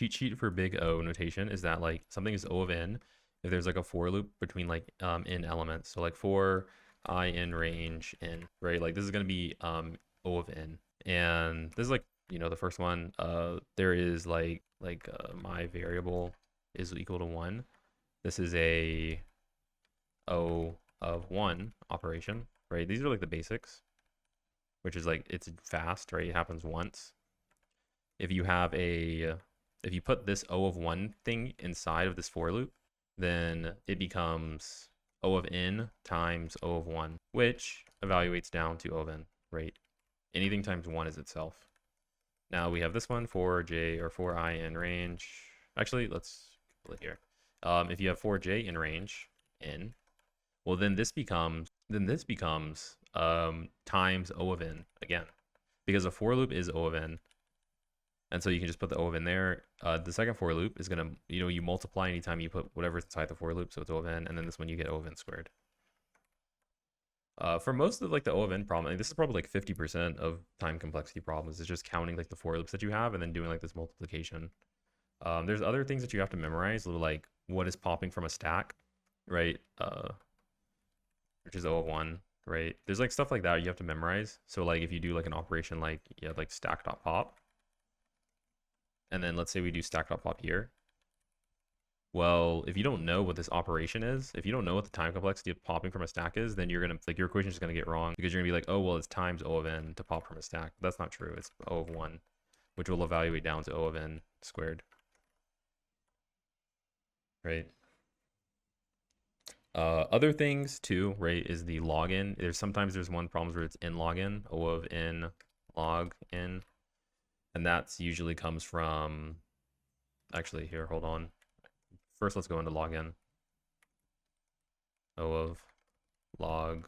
cheat sheet for big O notation is that like something is O of n if there's like a for loop between like in elements. So like for I in range in, right? Like this is gonna be O of n. And this is like, the first one, there is like my variable is equal to 1. This is a O of 1 operation, right? These are like the basics, which is like, it's fast, right? It happens once. If you put this O of 1 thing inside of this for loop, then it becomes O of n times O of 1, which evaluates down to O of n, right? Anything times 1 is itself. Now we have this one for j or for I in range. Actually, let's put it here. If you have for j in range n, well then this becomes times O of n again, because a for loop is O of n. And so you can just put the O of n there. The second for loop is gonna, you multiply anytime you put whatever's inside the for loop, so it's O of n, and then this one you get O of n squared. For most of like the O of n problem, this is probably like 50% of time complexity problems. It's just counting like the for loops that you have and then doing like this multiplication. There's other things that you have to memorize, like what is popping from a stack, right? Which is O of 1, right? There's like stuff like that you have to memorize. So like if you do like an operation like like stack.pop, and then let's say we do stack.pop here. Well, if you don't know what this operation is, if you don't know what the time complexity of popping from a stack is, then you're gonna your equation is gonna get wrong, because you're gonna be like, oh well, it's times O of n to pop from a stack. That's not true. It's O of 1, which will evaluate down to O of n squared, right? Other things too, right, is the login. Sometimes there's one problem where it's in login, O of n log n, and that's usually comes from, actually here, hold on. First, let's go into login. O of login.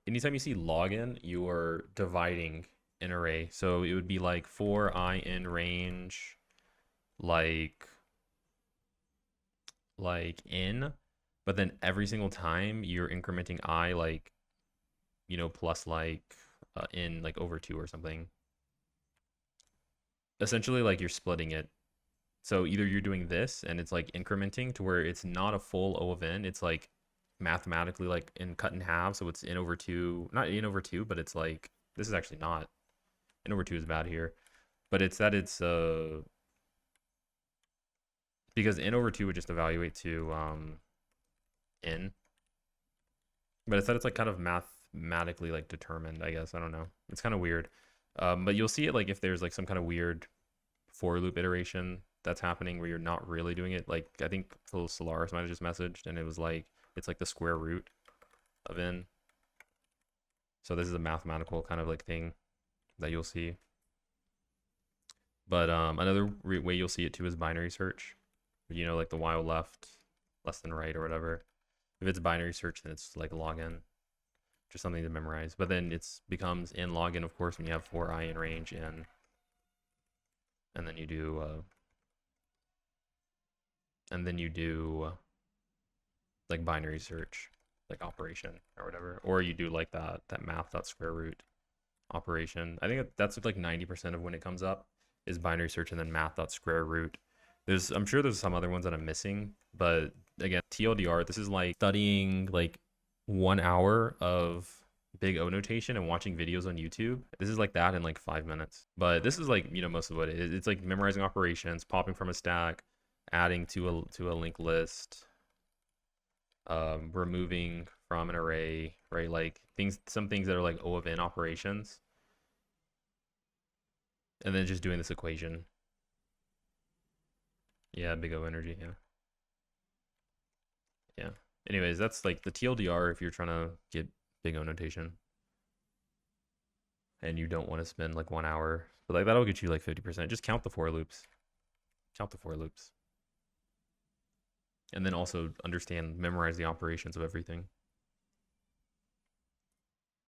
Anytime you see login, you are dividing an array. So it would be like for I in range, like in, but then every single time you're incrementing I like, plus like in like over 2 or something. Essentially like you're splitting it. So either you're doing this and it's like incrementing to where it's not a full O of n, it's like mathematically like cut in half, so it's in over 2, not in over 2, but it's like, this is actually not, in over 2 is bad here, but it's that it's because in over 2 would just evaluate to in, but it's that it's like kind of mathematically like determined, I guess. I don't know, it's kind of weird. But you'll see it like if there's like some kind of weird for loop iteration that's happening where you're not really doing it. Like I think Solaris might have just messaged and it was like, it's like the square root of n. So this is a mathematical kind of like thing that you'll see. But another way you'll see it too is binary search. Like the while left less than right or whatever. If it's binary search, then it's like login. Just something to memorize. But then it's becomes in login, of course, when you have for I in range in, and then you do like binary search, like operation or whatever, or you do like that math.square root operation. I think that's like 90% of when it comes up is binary search and then math.square root. I'm sure there's some other ones that I'm missing, but again, TLDR, this is like studying like 1 hour of big O notation and watching videos on YouTube. This is like that in like 5 minutes. But this is like, most of what it is. It's like memorizing operations, popping from a stack, adding to a linked list, removing from an array, right? Like some things that are like O of n operations. And then just doing this equation. Yeah, big O energy, yeah. Yeah. Anyways, that's like the TLDR if you're trying to get big O notation and you don't want to spend like 1 hour, but like that'll get you like 50%. Just count the for loops. Count the for loops. And then also memorize the operations of everything.